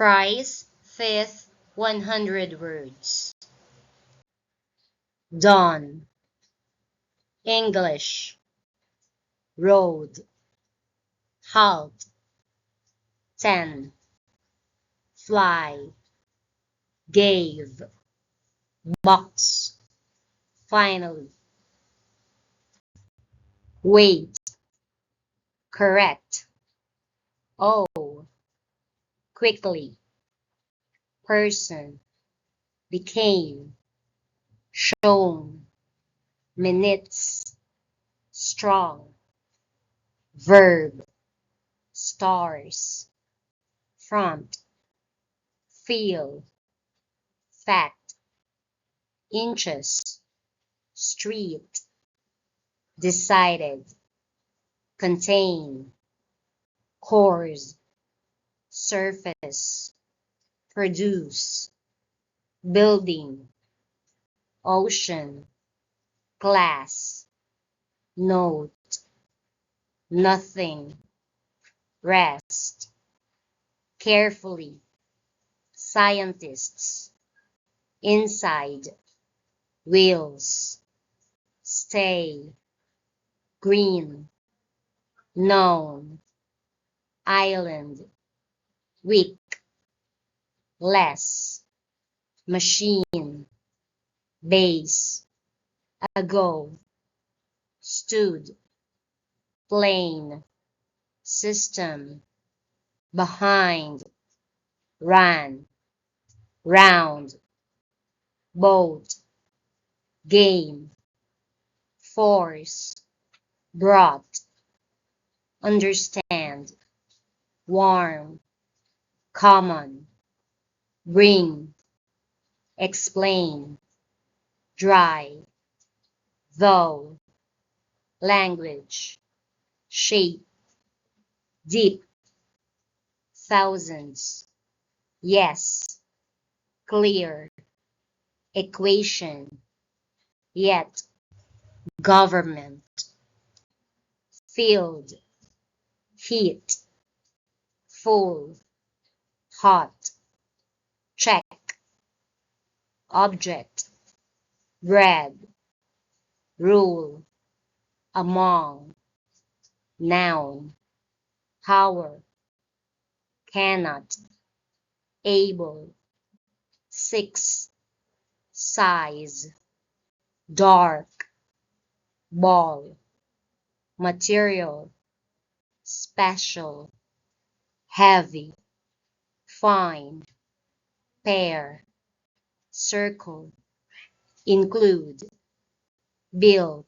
Price, fifth, 100 words. Dawn. English. Road. Halt. 10. Fly. Gave. Box. Finally. Wait. Correct. Oh. Quickly. Person. Became. Shown. Minutes. Strong. Verb. Stars. Front. Feel. Fact. Inches. Street. Decided. Contain. Cores. Surface. Produce. Building. Ocean. Glass. Note. Nothing. Rest. Carefully. Scientists. Inside. Wheels. Stay. Green. Known. Island. Weak. Less. Machine. Base. Ago. Stood. Plane. System. Behind. Ran. Round. Boat. Game. Force. Brought. Understand. Warm. Common. Bring. Explain. Dry. Though. Language. Shape. Deep. Thousands. Yes. Clear. Equation. Yet. Government. Field. Heat. Full. Hot. Check. Object. Bread. Rule. Among. Noun. Power. Cannot. Able. 6. Size. Dark. Ball. Material. Special. Heavy. Fine. Pair. Circle. Include. Build.